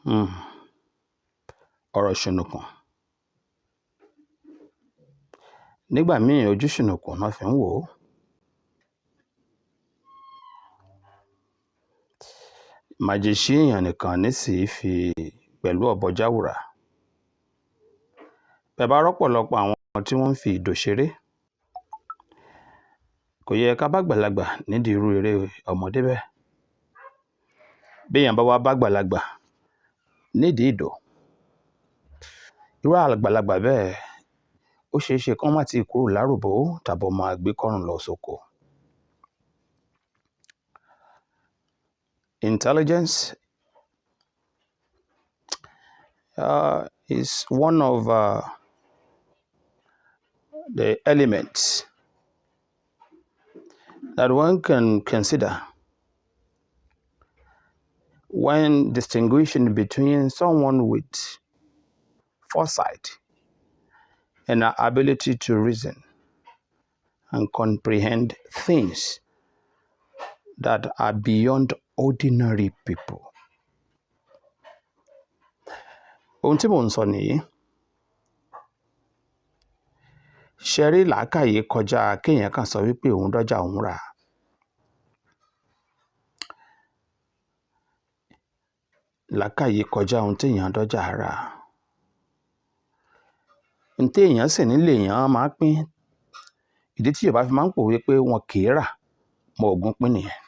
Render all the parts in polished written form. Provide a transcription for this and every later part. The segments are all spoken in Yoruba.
Hmm. Ọ̀rọ̀ ṣùnùkùn. Nígbà míì ojú ṣùnùkùn náà fi ń wò ó. Màjèṣí èèyàn nìkan nísìí fi pẹ̀lú ọ̀bọ jáwùrà. Bẹ́ẹ̀ bá rọ́pọ̀lọpọ̀ àwọn tí wọ́n ń fi ìdò ṣeré, kò yẹ ká bá àgbàlagbà nídìí irú eré ọmọdé bẹ́ẹ̀. Bí èèyàn bá wá bá àgbàlagbà nídìí ìdò, irú àgbàlagbà bẹ́ẹ̀ ó ṣeé ṣe kán má ti kúrò láròbó tàbí máa gbé kọ́rùn lọ sóko. Intelligence is one of the elements that one can consider when distinguishing between someone with foresight and an ability to reason and comprehend things that are beyond ordinary people. Ohun tí mò ń sọ nìyí. Ṣé rí làákàyè kọjá kéèyàn kan sọ wípé òun dọ́jà òun rà. Làákàyè kọjá ohun téèyàn dọ́jà rà. Ohun téèyàn sì nílé èèyàn máa pín. Ìdí tí Yorùbá fi máa ń pòwe pé wọn kì í rà mọ́ ogún pín nìyẹn.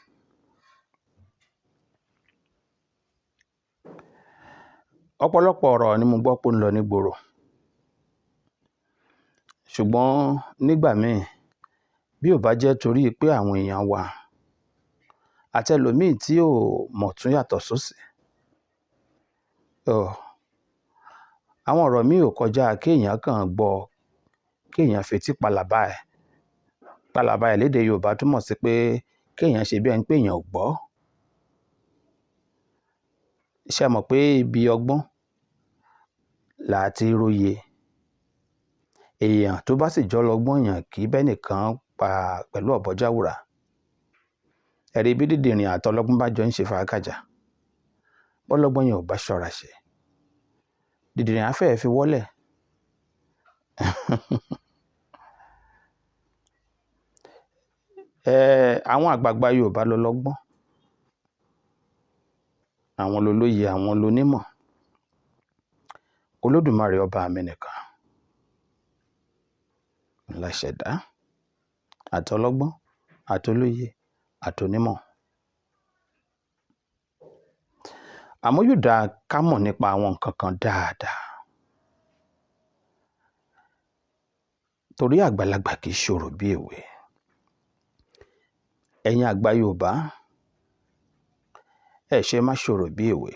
Ọ̀pọ̀lọpọ̀ ọ̀rọ̀ ni mo gbọ́ pé ó ń lọ nígboro. Ṣùgbọ́n nígbà míì bí ò bá jẹ́ torí pé àwọn èèyàn wa àtẹlòmíì tí ò mọ̀ tún yàtọ̀ sósì. Àwọn ọ̀rọ̀ míì ò kọjá kéèyàn kàn gbọ́, kéèyàn fetí pàlàbà ẹ̀. Pàlàbà ẹ̀ lédè Yorùbá túmọ̀ sí pé kéèyàn ṣe bí ẹni pé èèyàn ò gbọ́. Ṣé ẹ mọ̀ pé ibi ọgbọ́n là á ti róye. Èèyàn tó bá sì jọlọgbọ́n èèyàn kì í bẹ́nìkan pa pẹ̀lú ọ̀bọ jáwùrà. Ẹ rí bí dídìrìn àtọlọ́gbọ́n bá jọ ń ṣe fàákàjà. Bọ́lọ́gbọ́n yẹn ò bá ṣọ́ra ṣe, dídìrìn á fẹ́ẹ̀ fi wọ́lẹ̀. Àwọn àgbààgbà Yorùbá lọlọ́gbọ́n, àwọn lolóye, àwọn lonímọ̀. Olódùmarè ọba mi nìkan la ṣẹ̀dá àtọlọ́gbọ́n, àtolóye, àtonímọ̀. Àmọ́ yóò dáa ká mọ̀ nípa àwọn nǹkan kan dáadáa. Torí àgbàlagbà kì í ṣòro bí èwe. Ẹ̀yin àgbà Yorùbá, ẹ ṣe má ṣòro bí èwe.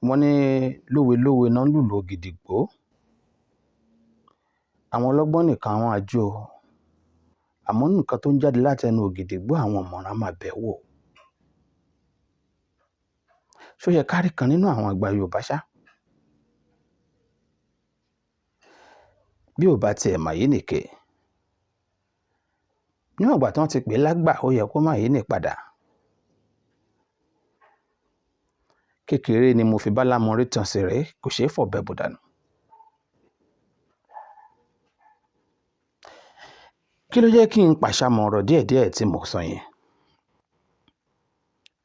Wọ́n ní lówe-lówe náà ń lùlù ògìdìgbó. Àwọn ọlọ́gbọ́n nìkan àwọn àjò. Àmọ́ nǹkan tó ń jáde láti ẹnu ògìdìgbó àwọn ọ̀mọ̀ràn máa bẹ̀ wò. Ṣó yẹ ká rí kan nínú àwọn àgbà Yorùbá ṣá? Bí ò bá tiẹ̀ mà yé nìke. Níwọ̀n ìgbà tí wọ́n ti pè é lágbà ó yẹ kó má yé nì padà. Kékeré ni mo fi bá lámọrí tan sí rẹ̀ kò ṣeé fọ̀bẹ bù dànù. Kí ló jẹ́ kí n pàṣàmọ̀ ọ̀rọ̀ díẹ̀díẹ̀ tí mo sọ yẹn?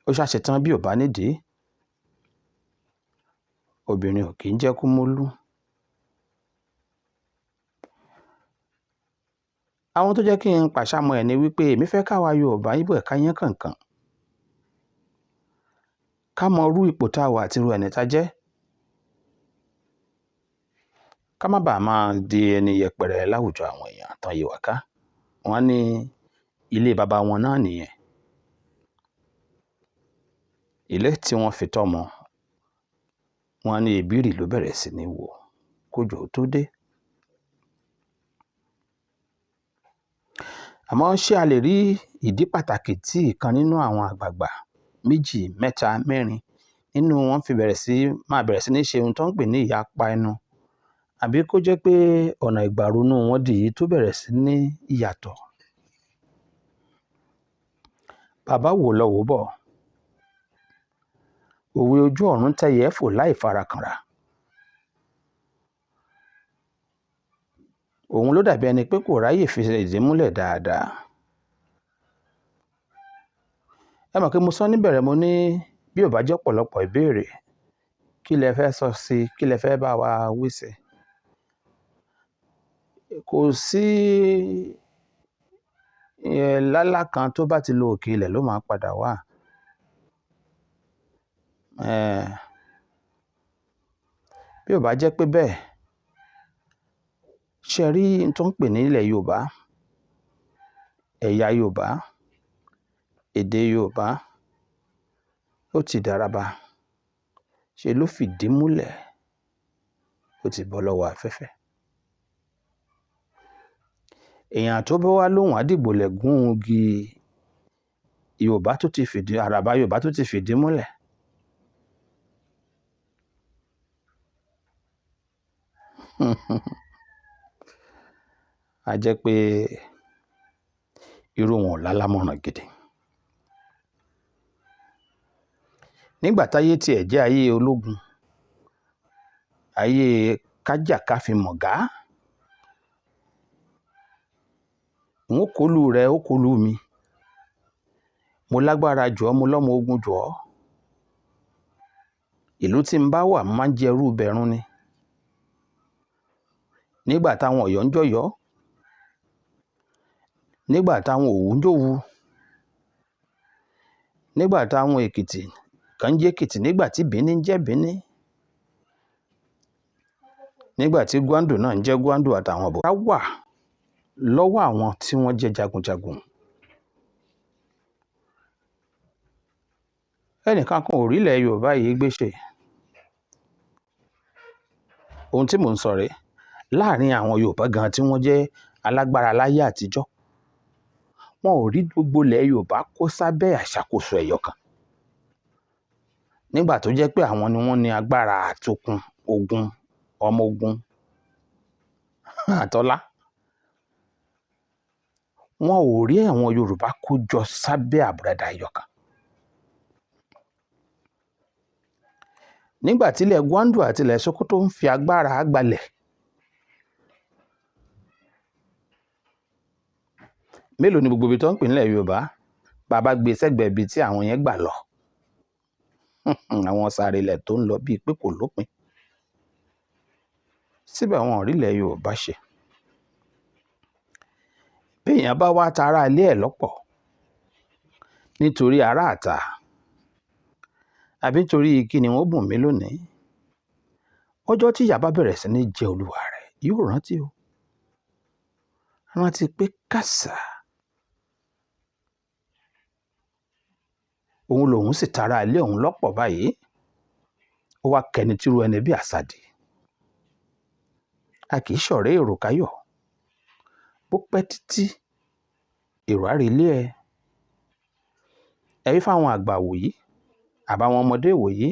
Ó ṣàṣetán bí ò bá nídìí. Obìnrin ò kì í jẹ́ kúmólú. Àwọn tó jẹ́ kí n pàṣàmọ̀ ẹ̀ ni wípé èmi fẹ́ káwa Yorùbá Ìgbò ẹ̀ka yẹn kànkàn. Ká mọ irú ipò tá a wà àti irú ẹni tá jẹ́. Ká má bàa máa di ẹni yẹpẹrẹ láwùjọ àwọn èèyàn tán yí wa ká. Wọ́n ní ilé baba wọn náà nìyẹn. Ilé tí wọ́n fi tọ́mọ. Wọ́n ní ìbírì ló bẹ̀rẹ̀ sí ní wò kójò tó dé. Àmọ́ ṣé a lè rí ìdí pàtàkì tí ìkan nínú àwọn àgbààgbà 2, 3, 4 nínú wọn fi máa bẹ̀rẹ̀ sí ní ṣe ohun tó ń pè ní ìyapa ẹnu? Àbí kó jẹ́ pé ọ̀nà ìgbàronú wọn dì í tó bẹ̀rẹ̀ sí ní ìyàtọ̀? bàbá wò lọ wò bọ̀ òwe ojú ọ̀run tẹ̀yẹ fò láì farakanra. òun ló dàbí ẹni pé kò ráyè fi ìdí múlẹ̀ dáadáa. ẹ mọ̀ pé mo sọ níbẹ̀rẹ̀ mo ní bí ò bá jẹ́ ọ̀pọ̀lọpọ̀ ìbéèrè kí lẹ fẹ́ sọ sí kí lẹ fẹ́ bá wa wí sí. kò sí lálá kan tó bá ti lo òkè ilẹ̀ ló máa padà wá. bí ò bá jẹ́ pé bẹ́ẹ̀ ṣe rí n tó ń pè ní ilẹ̀ Yorùbá, ẹ̀yà Yorùbá, èdè Yorùbá ó ti dàràbà, ṣe ló fìdí múlẹ̀, ó ti bọ́ lọ́wọ́ afẹ́fẹ́. èèyàn tó bá wá lóhùn àdìgbòlẹ̀ gún igi Yorùbá tó ti fìdí àràbà Yorùbá tó ti fìdí múlẹ̀. a jẹ́ pé irú wọn ò lálámọ̀ràn gidi. nígbà táyé tiẹ̀ jẹ́ ayé ológun, ayé kájà ká fi mọ̀gá, n ó kọlù rẹ ó kọlù mi, mo lágbára jù ọ́ mo lọ́mọ ogun jù ọ́, ìlú tí n bá wà máa ń jẹrú bẹ̀rùn ni. nígbà táwọn Ọ̀yọ́ ń jọ̀yọ́, nígbà táwọn Òwu ń jòwu, nígbà táwọn Èkìtì kan ń jẹ́ Èkìtì, nígbà tí Bìní ń jẹ́ Bìní, nígbà tí Gwandu náà ń jẹ́ Gwandu àtàwọn ọ̀bọ̀ wà lọ́wọ́ àwọn tí wọ́n jẹ́ jagunjagun. ẹnìkan kan ò rí ilẹ̀ Yorùbá yìí gbéṣe. ohun tí mò ń sọ rèé, láàrin àwọn Yorùbá gan tí wọ́n jẹ́ alágbára láyé àtijọ́, wọn ò rí gbogbo ilẹ̀ Yorùbá kó sábẹ́ àṣàkóso ẹ̀yọ̀ kan. nígbà tó jẹ́ pé àwọn ni wọ́n ní agbára àtòkùn ogun, ọmọ ogun àtọlá, wọn ò rí àwọn Yorùbá kó jọ sábẹ́ àbùradà ẹ̀yọ̀ kan. nígbà tílẹ̀ Gwandu àti ilẹ̀ Sokoto ń fi agbára gbalẹ̀, mélòó ni gbogbo ibi tó ń pè nílẹ̀ Yorùbá bàbá gbé sẹ́gbẹ̀ẹ́ ibi tí àwọn yẹn gbà lọ. àwọn sáré ilẹ̀ tó ń lọ bíi pé kò lópin. síbẹ̀ wọn ò rí ilẹ̀ Yorùbá ṣe. béèyàn bá wá ta ará ilé ẹ̀ lọ́pọ̀ nítorí ará àta àbí nítorí kí ni wọ́n bùn mí lónìí, ọjọ́ tí ìyà bá bẹ̀rẹ̀ sí ní jẹ olúwa rẹ̀ yóò rántí o. rántí pé kàsà òun lòun sì tara ilé òun lọ́pọ̀ báyìí, ó wá kẹni tírú ẹni bí àsàdì. a kì í ṣọ̀rẹ́ èrò káyọ̀, bó pẹ́ títí èrò á rí ilé ẹ. ẹ wí fáwọn àgbà wòyí, àbáwọn ọmọdé wòyí,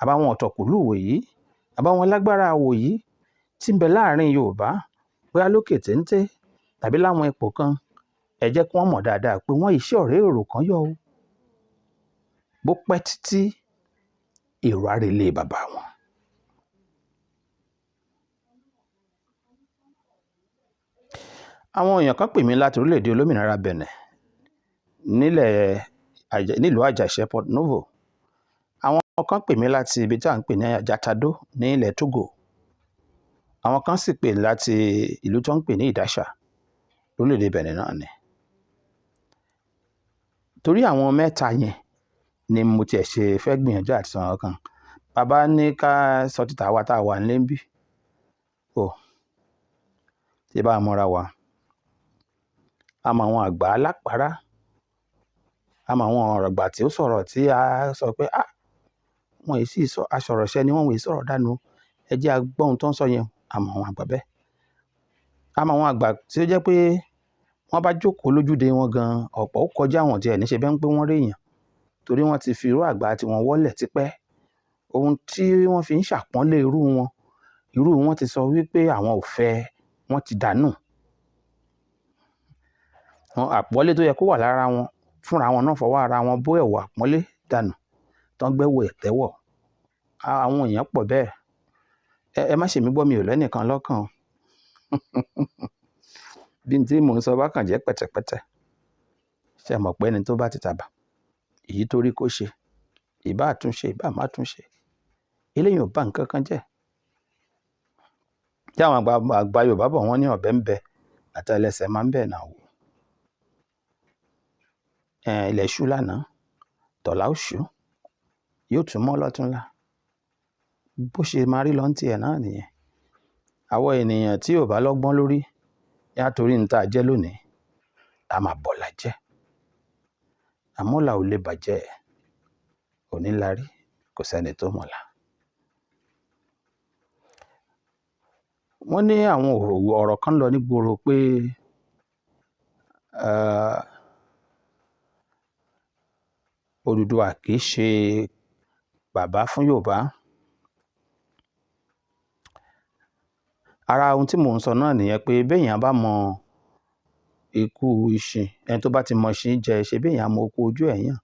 àbáwọn ọ̀tọ̀kùlú wòyí, àbáwọn lágbára wòyí tí ń bẹ láàrin Yorùbá, bóyá lókè téńté tàbí láwọn ipò kan, ẹ jẹ́ kí wọ́n mọ̀ dáadáa pé wọ́n iṣẹ́ ọ̀rẹ́ èrò kan yọ o. bó pẹ́ títí èrò á rí ilé bàbá wọn. àwọn èèyàn kan pè mí láti orílẹ̀-èdè olómìnira Benin nílùú Àjàṣẹ́ Port Novo. àwọn kan pè mí láti ibi tí à ń pè ní Ajatado ní ilẹ̀ Togo. àwọn kan sì pè láti ìlú tó ń pè ní Ìdáṣà lórílẹ̀-èdè Benin náà ni. torí àwọn mẹ́ta yẹn ni mo tiẹ̀ ṣe fẹ́ gbìyànjú àti sọ ọ̀kan. bàbá ní ká sọ títà wa tá a wà nílé ń bí. tí bá a mọ́ra wa, a mọ àwọn àgbà alápárá, a mọ àwọn ọ̀rọ̀ àgbà tí ó sọ̀rọ̀ tí a sọ pé wọn yìí sì sọ aṣọ̀rọ̀ṣẹ́ ni wọ́n wòye sọ̀rọ̀ dànù, ẹ jẹ́ a gbọ́ ohun tó ń sọ yẹn. a mọ àwọn àgbà bẹ́ẹ̀. a mọ àwọn àgbà tí ó jẹ́ pé wọ́n bá jókòó lójúde wọn gan ọ̀pọ̀ ó kọjá àwọn tí ẹ̀ níṣe bẹ́ẹ̀ ń pé wọ́n rí èèyàn, torí wọ́n ti fi irú àgbà tí wọ́n wọ́lẹ̀ tipẹ́. ohun tí wọ́n fi ń ṣàpọ́nlé irú wọn ti sọ wípé àwọn ò fẹ́, wọ́n ti dànù. àpọ́nlé tó yẹ kó wà lára wọn fúnra wọn náà fọwọ́ ara wọn bó ẹ̀wù àpọ́nlé dànù tán gbẹ́wò ẹ̀tẹ́wọ̀. Àwọn èèyàn pọ̀ bẹ́ẹ̀. Ẹ má ṣe mí gbọ́, mi ò lẹ́nìkan lọ́kàn. Bí n tí mò ń sọ bá kàn jẹ́ pẹ̀tẹ̀pẹ̀tẹ̀, ṣe mọ̀ pé ẹni tó bá ti tàbà èyí tó rí kó ṣe, ìbá àtúnṣe ìbá má túnṣe, eléyìí ò bá nǹkan kan jẹ́. Tí àwọn àgbà Yorùbá bọ̀ wọ́n ní ọ̀bẹ ń bẹ àtẹlẹsẹ̀ máa ń bẹ̀ náà wò. Ilẹ̀ ṣú lánàá, tọ̀la ó ṣú, yóò tún mọ́ lọ́túnla. Bó ṣe máa rí lọ́ntì ẹ̀ náà nìyẹn. Àwọn ènìyàn tí ò bá lọ́gbọ́n lórí yá torí ń tà jẹ́ lónìí, a máa bọ̀là jẹ́. Àmọ́là ò lè bàjẹ́, òní la rí, kò sẹ́ni tó mọ̀la. Wọ́n ní àwọn ọ̀rọ̀ kan lọ nígboro pé Odùduwà kì í ṣe bàbá fún Yorùbá. Ara ohun tí mò ń sọ náà nìyẹn pé béèyàn bá mọ ikú ìṣìn, ẹni tó bá ti mọ ìṣìn jẹ, ṣe béèyàn mọ okú ojú ẹ̀ yàn.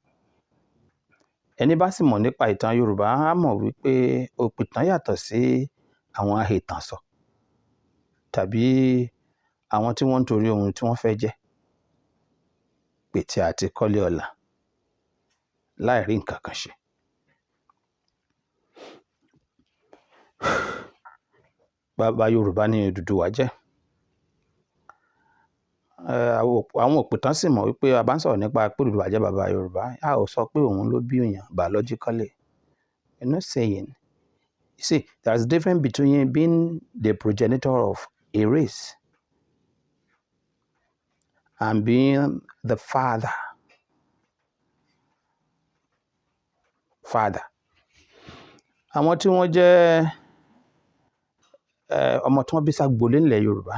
Ẹni bá sì mọ̀ nípa ìtàn Yorùbá á mọ̀ wípé òpìtàn yàtọ̀ sí àwọn ahìtàn sọ tàbí àwọn tí wọ́n ń torí ohun tí wọ́n fẹ́ jẹ́ pètè àti kọ́lé ọlà láì rí nǹkan kan ṣe. Bàbá Yorùbá ni Odùduwà jẹ́. Àwọn òpìtàn sì mọ̀ wípé a bá ń sọ̀rọ̀ nípa pé Odùduwà jẹ́ bàbá Yorùbá, a ò sọ pé òun ló bí èèyàn biologically. You're not saying. You see, there's a difference between being the progenitor of a race and being the father. Àwọn tí wọ́n jẹ́ ọmọ tí wọ́n bí ságbolé ńlẹ̀ Yorùbá,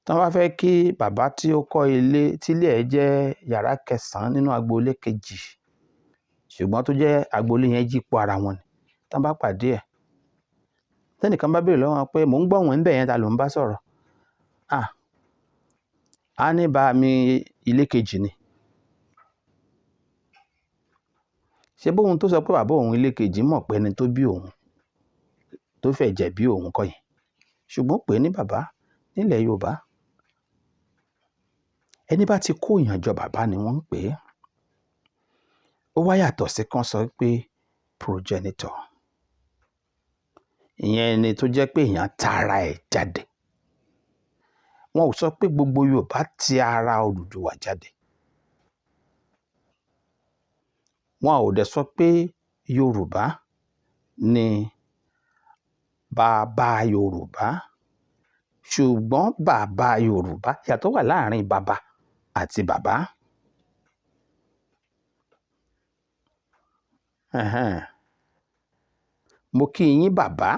tí wọ́n bá fẹ́ kí bàbá tí ó kọ́ ilé tílé ẹ̀ jẹ́ yàrá 9 nínú agboolé kejì, ṣùgbọ́n tó jẹ́ agboolé yẹn yípo ara wọn ni, tí wọ́n bá pàdé ẹ̀, tẹ́nìkan bá béèrè lọ́wọ́ wọn pé mò ń gbọ́ wọn ń bẹ̀ yẹn, ta ló ń bá sọ̀rọ̀? Á ní bá mi ilé kejì ni. Ṣé bóun tó sọ pé bàbá òun ilé kejì mọ̀ pé ẹni tó bí òun tó fẹ́ jẹ̀ bí òun kọ́ yẹn, ṣùgbọ́n pè é ní bàbá nílẹ̀ Yorùbá. Ẹni bá ti kó èèyàn jọ bàbá ni wọ́n ń pè é. Ó wá yàtọ̀ sí kan sọ pé progenitor. Ìyẹn ẹni tó jẹ́ pé èèyàn tara ẹ̀ jáde. Wọn ò sọ pé gbogbo Yorùbá ti ara Odùduwà jáde. Wọn ò dẹ̀ sọ pé Yorùbá ni bàbá Yorùbá. Ṣùgbọ́n bàbá Yorùbá, ìyàtọ̀ wà láàrin bàbá àti bàbá. Mo kí yín bàbá.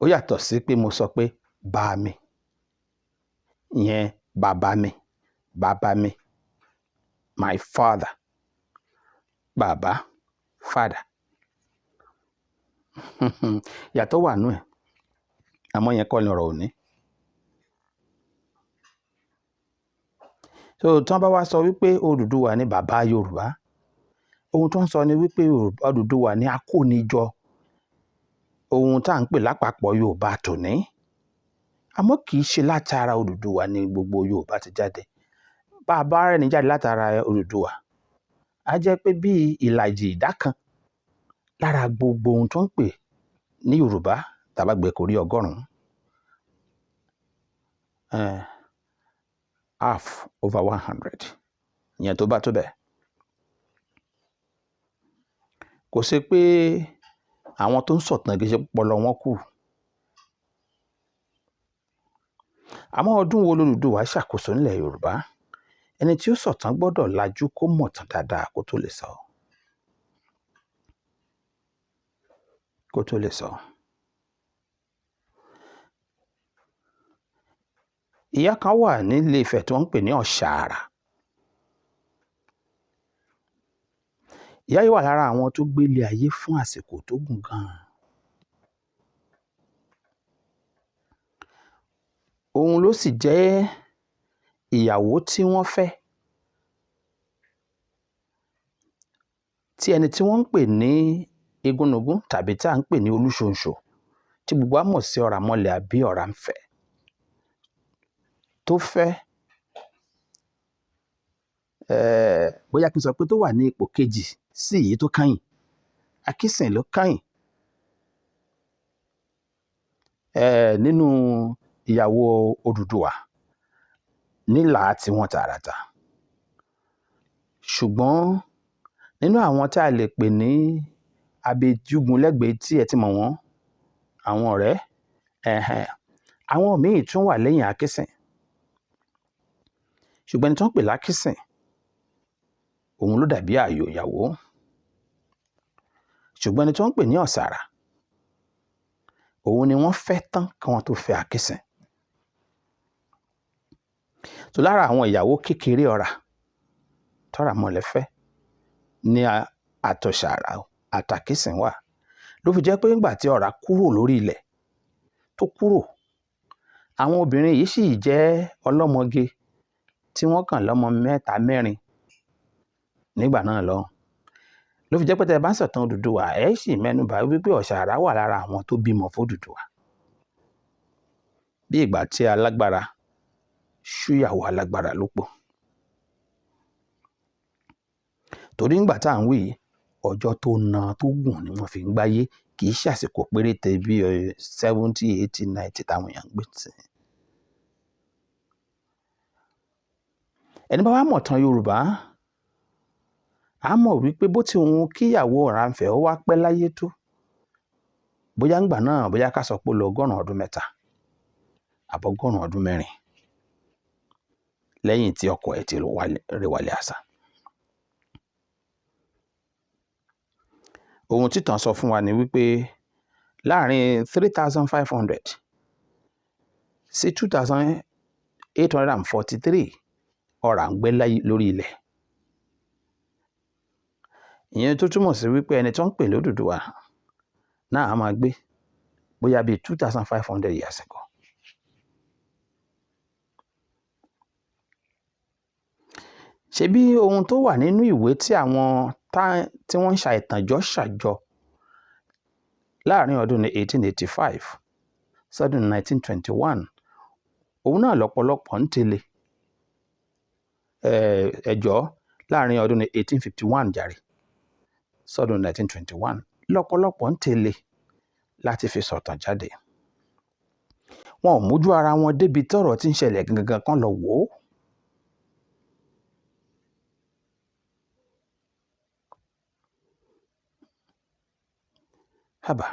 Ó yàtọ̀ sí pé mo sọ pé bá mi. Ìyẹn bàbá mi, my father. Bàbá, father. Ìyàtọ̀ wà nú ẹ̀. Àmọ́ yẹn kọ́ ni ọ̀rọ̀ òní. So tí wọ́n bá wá sọ wípé Odùduwà ni bàbá Yorùbá, ohun tó ń sọ ni wípé Odùduwà ni akónijọ ohun tá à ń pè lápapọ̀ Yorùbá tòní. Àmọ́ kì í ṣe látara Odùduwà ni gbogbo Yorùbá ti jáde. Bàbá rẹ̀ ní jáde látara Odùduwà, á jẹ́ pé bí ìlàjì ìdá kan lára gbogbo ohun tó ń pè ní Yorùbá tàbá gbé kò rí 100. Half over 100. Ìyẹn tó bá tó bẹ́ẹ̀. Kò ṣe pé àwọn tó ń sọ̀tàn kì í ṣe pọlọ wọn kù. Àmọ́ ọdún wo l'Odùduwà ṣàkóso nílẹ̀ Yorùbá? Ẹni tí ó sọ̀tàn gbọ́dọ̀ lajú kó mọ̀tàn dáadáa kó tó lè sọ. Ìyá kan wà nílé Ifẹ̀ tí wọ́n ń pè ní Ọ̀ṣàrà. Ìyá yìí wà lára àwọn tó gbé ilé ayé fún àsìkò tó gùn gan-an. òun ló sì jẹ́ ìyàwó tí wọ́n fẹ́, tí ẹni tí wọ́n ń pè ní Igúnnugún tàbí tí à ń pè ní Olúṣòǹṣò, tí gbogbo wa mọ̀ sí Ọ̀rànmọlẹ̀ àbí Ọ̀rànfẹ̀, tó fẹ́ bóyá kí n sọ pé tó wà ní ipò kejì sí èyí tó kányìn. Akínsìn ló kányìn nínú ìyàwó Odùduwà nílà tiwọn tààràtà. Ṣùgbọ́n nínú àwọn tá a lè pè ní abejúgun lẹ́gbẹ̀ẹ́ tí ẹ ti mọ̀ wọ́n, àwọn ọ̀rẹ́, àwọn míì tún wà lẹ́yìn Akínsìn. Ṣùgbọ́n ẹni tó ń pè lákínsìn, òun ló dàbí ààyò ìyàwó. Ṣùgbọ́n ẹni tó ń pè ní Ọ̀sàrà, òun ni wọ́n fẹ́ tán kí wọ́n tó fẹ́ Akínsìn. So lára àwọn ìyàwó kékeré Ọ̀rà tọ́ràmọlẹ̀ fẹ́ ní àtọ̀sàrà àtàkínsìn wà. Ló fi jẹ́ pé nígbà tí Ọ̀rà kúrò lórí ilẹ̀ tó kúrò, àwọn obìnrin yìí sì jẹ́ ọlọ́mọge tí wọ́n kàn lọ́mọ 3 4 nígbà náà lọ́hùn. Ló fi jẹ́ pé tẹ́ ẹ bá ń sọ̀tàn Odùduwà, ẹ sì mẹ́nubà wípé Ọ̀sàrà wà lára àwọn tó bímọ f'Ódùduwà. Bí ìgbà tí alágbára ṣúyàwó alágbára lópò. Torí ńgbà tá à ń wí yìí, ọjọ́ tó na tó gùn ni wọ́n fi ń gbáyé, kì í ṣàsìkò péréte bí 70, 80, 90 táwọn èèyàn ń gbé sí. Ẹni bá wá mọ̀ tán Yorùbá, a mọ̀ wípé bó ti wù kíyàwó Ọ̀rànfẹ̀ ó wá pẹ́ láyé tó, bóyá ńgbà náà, bóyá ká sọ pé ó lọ 100 ọdún 3 àbọ̀ 100 ọdún 4 lẹ́yìn tí ọkọ ẹ̀ ti rèwàlẹ̀ àṣà. Ohun títàn sọ fún wa ni wípé láàrin 3500 sí 2843 Ọ̀rà ń gbé lórí ilẹ̀. Ìyẹn tó túmọ̀ sí wípé ẹni tó ń pè l'Ódùduwà náà á máa gbé bóyá bíi 2500 years ago. Ṣebí ohun tó wà nínú ìwé tí àwọn tí wọ́n ń ṣàìtànjọ ṣàjọ láàrin ọdún 1885 sọ́dún 1921, òun náà lọ́pọ̀lọpọ̀ ń tẹ̀lé. Láàrin ọdún 1851 jàre sọ́dún 1921 lọ́pọ̀lọpọ̀ ń tẹ̀lé láti fi sọ̀tàn jáde. Wọn ò mójú ara wọn débi tọ́rọ̀ tí ń ṣẹlẹ̀ gangan kan lọ wò ó. Hábà.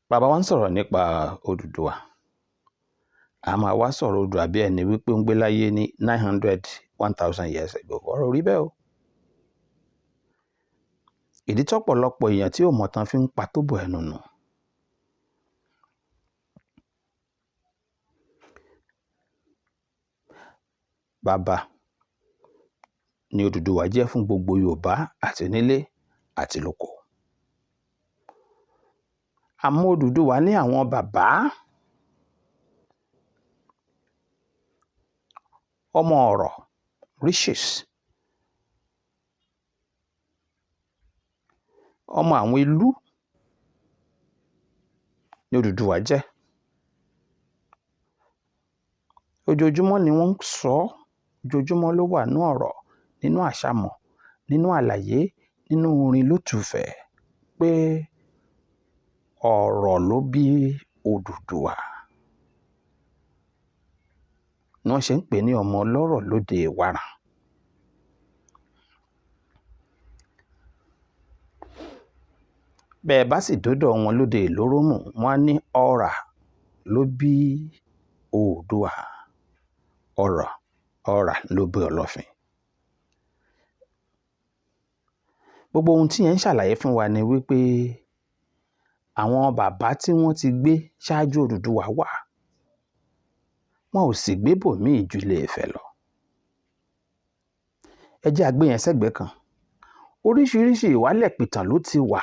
Bàbá wa ń sọ̀rọ̀ nípa Odùduwà. A máa wá sọ̀rọ̀ Odùduwà bí ẹni wípé ń gbé láyé ní 900, 1000 years ago. Ọ̀rọ̀ rí bẹ́ẹ̀ o. Ìdí tọ́pọ̀lọpọ̀ èèyàn tí ò mọ̀ tán fi ń pa tó bọ̀ ẹnu nù. Bàbá ni Odùduwà jẹ́ fún gbogbo Yorùbá àti nílé àti lóko. Àmọ́ Odùduwà ní àwọn bàbá, ọmọ ọ̀rọ̀, riches, ọmọ àwọn ìlú ni Odùduwà jẹ́. Ojoojúmọ́ ni wọ́n ń sọ, ojoojúmọ́ ló wà nínú ọ̀rọ̀, nínú àṣàmọ̀, nínú àlàyé, nínú orin lótùfẹ̀ pé ọ̀rọ̀ ló bí Odùduwà. Ni wọ́n ṣe ń pè ní ọmọ ọlọ́rọ̀ lóde Ìwárà. Bẹ́ẹ̀ bá sì dọ́dọ̀ wọn lóde Ìlórómù, wọ́n á ní Ọ̀rà ló bí Oòduà. Ọ̀rà ló bí Ọlọ́fin. Gbogbo ohun tí yẹn ń ṣàlàyé fún wa ni wípé àwọn bàbá tí wọ́n ti gbé ṣáájú Odùduwà wà. Wọn ò sì gbé bòmíì ju Ilé-Ifẹ̀ lọ. Ẹ jẹ́ a gbé yẹn sẹ́gbẹ̀ẹ́ kan. Oríṣiríṣi ìwálẹ̀ pìtàn ló ti wà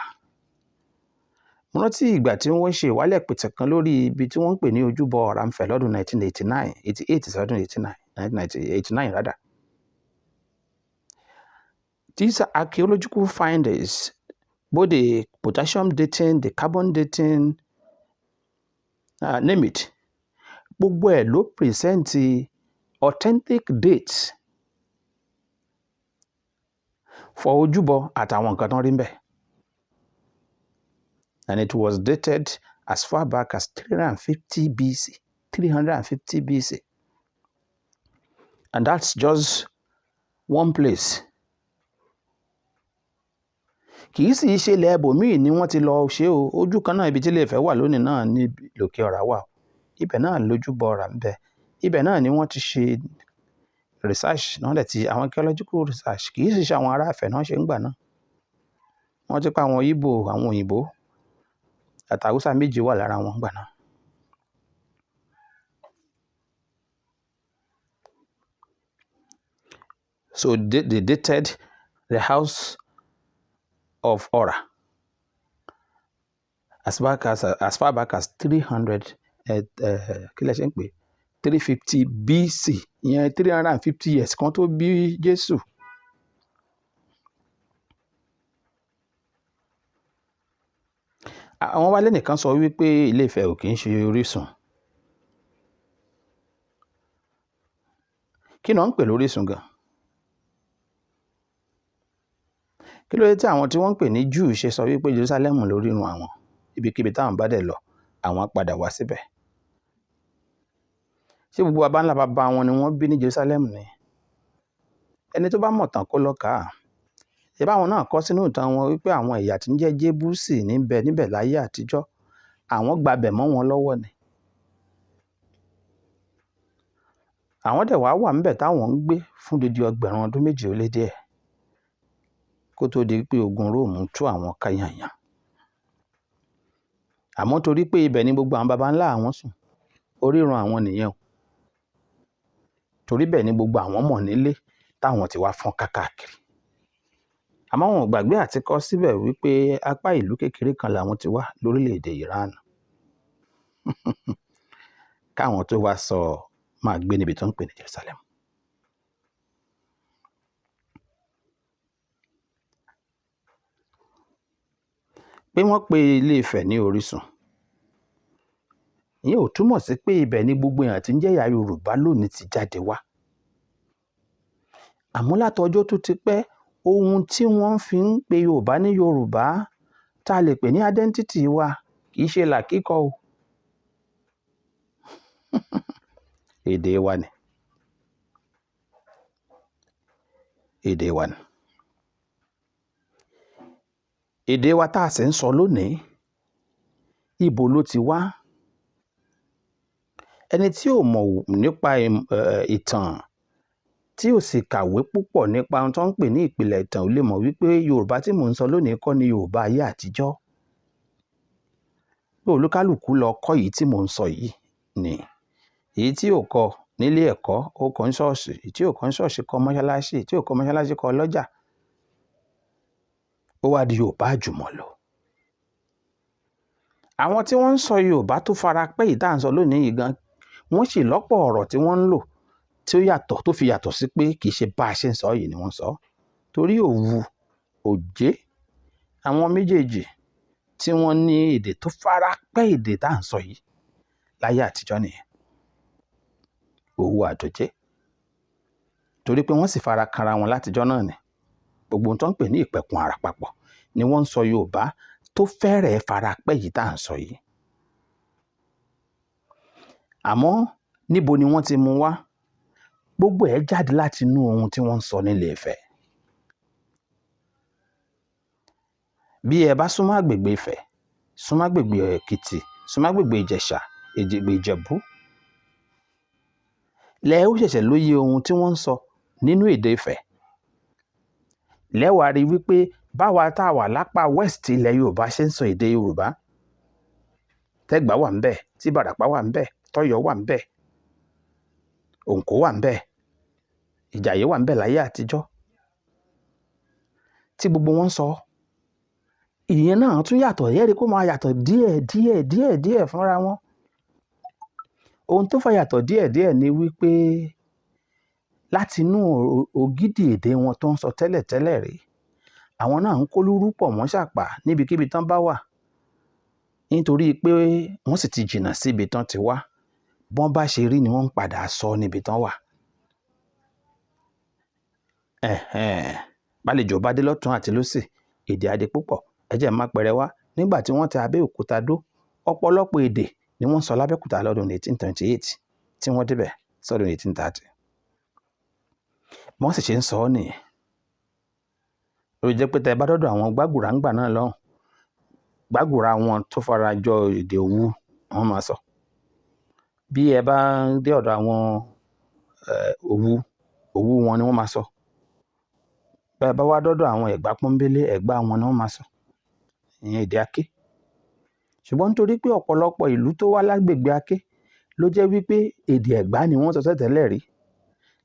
mo rántí ìgbà tí wọ́n ṣe ìwálẹ̀ pìtàn kan lórí ibi tí wọ́n ń pè ní ojúbọ Ọ̀rànfẹ̀ lọ́dún 1989 88 sọ́dún 1989 rather. These archaeological findings, both the potassium dating, the carbon dating, name it, gbogbo ẹ̀ ló present authentic dates for ojúbọ àtàwọn nǹkan tán rí ń bẹ̀. And it was dated as far back as 350 BC. 350 BC. And that's just one place. Kì í sì í ṣe ilẹ̀ ibòmíì ni wọ́n ti lọ ṣe o. Ojú kan náà ibi tí Ilé Ifẹ̀ wà lónìí náà ní lòkè ọ̀rá wà. Ibẹ̀ náà lójúbọ Ọ̀rà ń bẹ. Ibẹ̀ náà ni wọ́n ti ṣe research náà dẹ̀ ti àwọn archaeological research. Kì í sì ṣe àwọn ará Ifẹ̀ náà ṣe ń gbà náà. Wọ́n ti pa àwọn Ìgbò, àwọn òyìnbó àti Haúsá méjì wà lára wọn gbà náà. So they dated the house of Ora as far back as 300 kí lẹ ṣe ń pè 350 BC, ìyẹn 350 years kan tó bí Jésù. Àwọn wálé nìkan sọ wípé Ilé Ifẹ̀ ò kì í ṣe orísun. Kí náà ń pè lórísun gan? Kí ló dé tí àwọn tí wọ́n ń pè ní Júù ṣe sọ wípé Jerusalem lórírun àwọn, ibikíbi táwọn bá dẹ̀ lọ àwọn padà wá síbẹ̀? Ṣé gbogbo baba ńlá baba wọn ni wọ́n bí ní Jerusalem ni? Ẹni tó bá mọ̀ tán kó lọ kà á. Ṣé báwọn náà kọ sínú ìtàn wọn wípé àwọn ẹ̀yà tí ń jẹ́ Jébúsì níbẹ̀ láyé àtijọ́, àwọn gbabẹ̀ mọ́ wọn lọ́wọ́ ni. Àwọn dẹ̀ wá wà ńbẹ̀ táwọn ń gbé fún dídí 800 ọdún ó lé díẹ̀ kó tó di pé ogun Róòmù tú àwọn ká yànyàn. Àmọ́ torí pé ibẹ̀ ni gbogbo àwọn baba ńlá àwọn sùn, orírun àwọn nìyẹn o. Torí bẹ́ẹ̀ ni gbogbo àwọn mọ̀ nílé táwọn ti wá fọ́n káàkiri. Àmọ́ wọn ò gbàgbé àti kọ síbẹ̀ wípé apá ìlú kékeré kan làwọn ti wá lórílẹ̀‐èdè Iran. Káwọn tó wá sọ máa gbé níbi tó ń pè ní Jerusalem. Pé wọ́n pe Ilé Ifẹ̀ ní orísun, ìyẹn ò túmọ̀ sí pé ibẹ̀ ni gbogbo èèyàn tí ń jẹ́ ẹ̀yà Yorùbá lónìí ti jáde wá. Àmọ́ látọjọ́ tó ti pẹ́, ohun tí wọ́n fi ń pe Yorùbá ní Yorùbá tá a lè pè ní identity wa kì í ṣe làkíkọ o. Èdè wa ni. Èdè wa ni. Èdè wa tá a sì ń sọ lónìí, ibo ló ti wá? Ẹni tí ò mọ̀ nípa ìtàn, tí ò sì kàwé púpọ̀ nípa ohun tó ń pè ní ìpìlẹ̀ ìtàn, ò lè mọ̀ wípé Yorùbá tí mò ń sọ lónìí kọ́ ni Yorùbá ayé àtijọ́. Pé olúkálùkù lọ kọ́ yìí tí mò ń sọ yìí ni. Èyí tí ò kọ́ nílé ẹ̀kọ́, ó kọ́ ní ṣọ́ọ̀ṣì. Èyí tí ò kọ́ ní ṣọ́ọ̀ṣì kọ́ mọ́ṣáláṣí. Èyí tí ò kọ́ mọ́ṣáláṣí kọ́ lọ́jà. Ó wá di Yorùbá àjùmọ̀lò. Àwọn tí wọ́n ń sọ Yorùbá tó fara pẹ́ yìí tá à ń sọ lónìí yìí gan, wọ́n sì lọ́pọ̀ ọ̀rọ̀ tí wọ́n ń lò tí ó yàtọ̀, tó fi yàtọ̀ sí pé kì í ṣe bá a ṣe ń sọ yìí ni wọ́n sọ. Torí Òwu, Òjé, àwọn méjèèjì tí wọ́n ní èdè tó fara pẹ́ èdè tá à ń sọ yìí láyé àtijọ́ nìyẹn. Òwu àtòjé. Torí pé wọ́n sì fara kanra wọn látijọ́ náà ni. Gbogbo ohun tó ń pè ní ìpẹ̀kun àrà papọ̀ ni wọ́n ń sọ Yorùbá tó fẹ́rẹ̀ẹ́ fara pẹ́ yìí tá à ń sọ yìí. Àmọ́ níbo ni wọ́n ti mú wá? Gbogbo ẹ̀ jáde láti inú ohun tí wọ́n ń sọ nílé Ifẹ̀. Bí ẹ bá súnmọ́ àgbègbè Ifẹ̀, súnmọ́ àgbègbè Èkìtì, súnmọ́ àgbègbè Ìjẹ̀ṣà, Ìjẹ̀bú, lẹ́ ó ṣẹ̀ṣẹ̀ lóye ohun tí wọ́n ń sọ nínú èdè Ifẹ̀. Lẹ́wàá rí wípé báwa tá a wà lápá west ilẹ̀ Yorùbá ṣe ń sọ èdè Yorùbá, tẹ́gbà wà ńbẹ̀, tí Ìbàràpá wà ńbẹ̀, tọ́yọ́ wà ńbẹ̀, Òǹkó wà ńbẹ̀, Ìjàyè wà ńbẹ̀ láyé àtijọ́, tí gbogbo wọn sọ ìyẹn náà tún yàtọ̀, yẹ́rìí kó máa yàtọ̀ díẹ̀ fúnra wọn. Ohun tó fà yàtọ̀ díẹ̀ ni wípé láti inú ògidì èdè wọn tó ń sọ tẹ́lẹ̀ rí, àwọn náà ń kólúrú pọ̀ mọ́ ṣàpà níbikíbi tán bá wà, nítorí pé wọ́n sì ti jìnnà síbi tán ti wá, bọ́n bá ṣe rí ni wọ́n ń padà sọ níbi tán wà. Bálejò bá dé lọ́tún àti lósì, èdè á di púpọ̀. Ẹ jẹ́ n má pẹrẹ wá, nígbà tí wọ́n tẹ Abẹ́òkúta dó, ọ̀pọ̀lọpọ̀ èdè ni wọ́n sọ lábẹ́òkúta lọ́dún 1828 tí wọ́n débẹ̀ sọ́dún 1830. Bí wọ́n sì ṣe ń sọ ọ́ nìyẹn. Ó jẹ́ pé tẹ́ bá dọ́dọ̀ àwọn gbàgùrà ńgbà náà lọ́hùn, gbàgùrà wọn tó fara jọ èdè Òwu wọ́n máa sọ. Bí ẹ bá dé ọ̀dọ̀ àwọn Òwu wọn ni wọ́n máa sọ. Bẹ́ẹ̀ bá wá dọ́dọ̀ àwọn Ẹ̀gbá pọ́nbélé, Ẹ̀gbá wọn ni wọ́n máa sọ, ìyẹn èdè Aké. Ṣùgbọ́n nítorí pé ọ̀pọ̀lọpọ̀ ìlú tó wá lágbègbè Aké ló jẹ́ wípé èdè Ẹ̀gbá ni wọ́n sọ tẹ́lẹ̀ rí.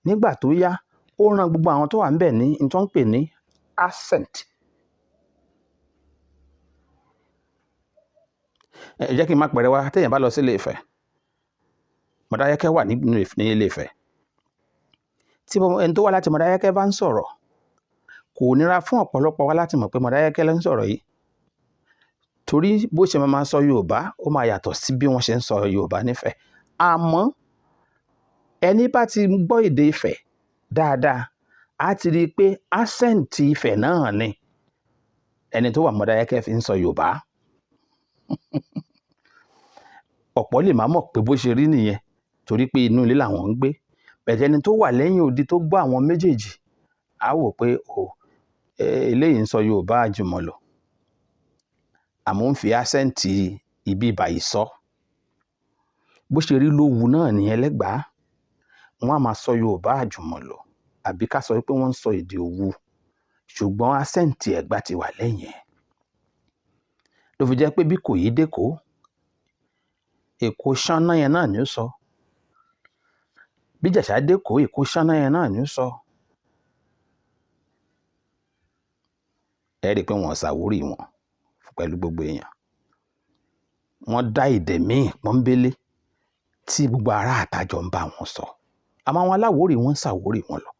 Nígbà tó yá, ó ran gbogbo àwọn tó wà ńbẹ̀ ní n tó ń pè ní accent. Ẹ jẹ́ kí n má pẹ̀rẹ̀ wá, téèyàn bá lọ sí Ilé-Ifẹ̀, Mọdákẹ́kẹ́ wà ní Ilé-Ifẹ̀. Tí ẹni tó wá láti Mọdákẹ́kẹ́ bá ń sọ̀rọ̀, kò nira fún ọ̀pọ̀lọpọ̀ wa láti mọ̀ pé Mọdákẹ́kẹ́ ló ń sọ̀rọ̀ yìí, torí bó ṣe máa sọ Yorùbá ó máa yàtọ̀ sí bí wọ́n ṣe ń sọ Yorùbá nífẹ̀. Àmọ́ ẹni bá ti gbọ́ èdè Ifẹ̀ dáadáa á ti rí i pé accent Ifẹ̀ náà ni ẹni tó wà Mọdákẹ́kẹ́ fi ń sọ Yorùbá. Ọ̀pọ̀ lè má mọ̀ pé bó ṣe rí nìyẹn torí pé inú ilé làwọn ń gbé. Bẹ̀tẹ̀ ẹni tó wà lẹ́yìn odi tó gbọ́ àwọn méjèèjì á wò pé eléyìí ń sọ Yorùbá àjùmọ̀lò, àmọ́ ń fi accent ibi ìbàyìí sọ. Bó ṣe rí l'Ówu náà nìyẹn l'Ẹ́gbàá. Wọ́n á máa sọ Yorùbá àjùmọ̀lò àbí ká sọ pé wọ́n ń sọ èdè Òwu, ṣùgbọ́n accent Ẹ̀gbá ti wà lẹ́yìn ẹ̀. Ló fi jẹ́ pé bí Ìkòyí d'Èkó, Èkó ṣáná yẹn náà ni ó sọ. Bí Ìjẹ̀ṣà d'Èkó, Èkó ṣáná yẹn náà ni ó sọ. Ẹ rí i pé wọ́n ṣàwórí wọn pẹ̀lú gbogbo èèyàn. Wọ́n dá èdè míì pọ́nbélé tí gbogbo ará àtàjọ ń bá wọn sọ. Àmọ́ àwọn aláwórì wọ́n ń ṣàwórí wọn lọ.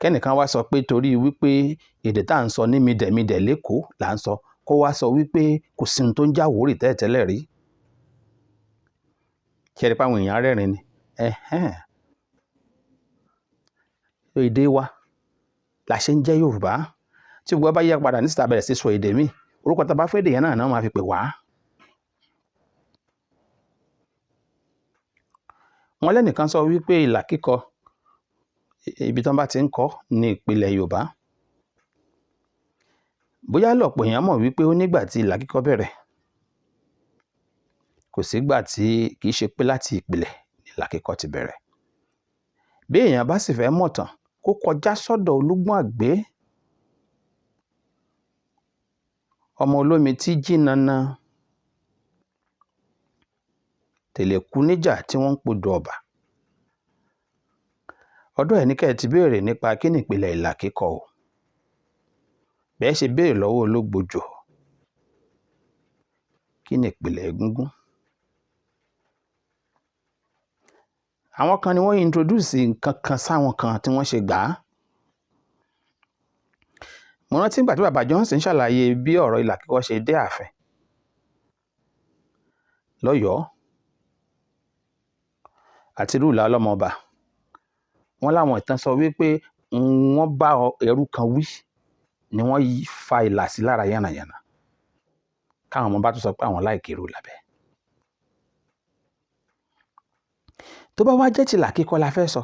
Kẹ́nìkan wá sọ pé torí wípé èdè tá à ń sọ ní midẹ̀midẹ̀ l'Ékòó là ń sọ, kó wá sọ wípé kò sí ohun tó ń jáwórì tẹ́lẹ̀ rí. Ṣé ẹ rí i pé àwọn èèyàn rẹ́rìn ni? Èdè wa la ṣe ń jẹ́ Yorùbá. Tí gbogbo bá yí padà ní síta bẹ̀rẹ̀ sí sọ èdè míì, orúkọ tá a bá fẹ́ èdè yẹn náà máa fi pè wá. Wọ́n lẹ́nìkan sọ wípé ìlà kíkọ ibi tí wọ́n bá ti ń kọ́ ní ìpìlẹ̀ Yorùbá. Bóyá lọ̀pọ̀ èèyàn mọ̀ wípé ó nígbà tí ìlà kíkọ bẹ̀rẹ̀, kò sígbà tí kì í ṣe pé láti ìpìlẹ̀ ìlà kíkọ ti bẹ̀rẹ̀. Bí èèyàn bá sì fẹ́ mọ̀ tán, kó kọjá sọ́dọ̀ Olúgbọ́n Àgbé, ọmọ olómi tí jìnnàna, tèlèkú níjà tí wọ́n ń podò ọ̀bà. Ọ̀dọ̀ ẹ̀ ní kẹ́ ẹ ti béèrè nípa kí ni ìpìlẹ̀ ìlà kíkọ o. Bẹ́ẹ̀ ṣe béèrè lọ́wọ́ Ológbòjò, kí ni ìpìlẹ̀ egúngún. Àwọn kan ni wọ́n introduce nǹkan kan sáwọn kan tí wọ́n ṣe gbà á. Mo rántí ìgbà tí bàbá Johnson ṣàlàyé bí ọ̀rọ̀ ìlà kíkọ ṣe dé ààfin lọ́yọ̀ọ́ àti Rúùlà Ọlọ́mọọba. Wọ́n láwọn ìtàn sọ wípé wọ́n bá ẹrú kan wí ni wọ́n fa ìlà sí lára yánnayànna. Káwọn ọmọ bá tún sọ pé àwọn láìkí Rúùlà bẹ́ẹ̀. Tó bá wá jẹ́ ti ìlà kíkọ la fẹ́ sọ,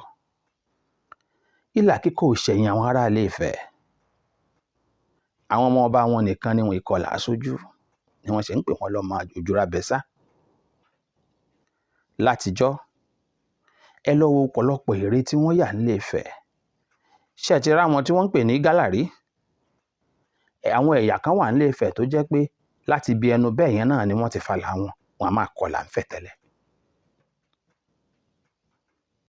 ìlà kíkọ ò ṣẹ̀yìn àwọn ará Ilé-Ifẹ̀. Àwọn ọmọ ọba wọn nìkan ni wọn ìkọlà sójú, ni wọ́n ṣe ń pè wọ́n lọ́mọ Òjòrabẹ́sà. Látijọ́, ẹ lọ wo ọ̀pọ̀lọpọ̀ ère tí wọ́n yà nílé-Ifẹ̀. Ṣé ẹ ti rá wọn tí wọ́n ń pè ní gálàrí? Àwọn ẹ̀yà kan wà nílé-Ifẹ̀ tó jẹ́ pé láti ibi ẹnu bẹ́ẹ̀ yẹn náà ni wọ́n ti falà wọn a máa kọlà ń fẹ̀ tẹ́lẹ̀.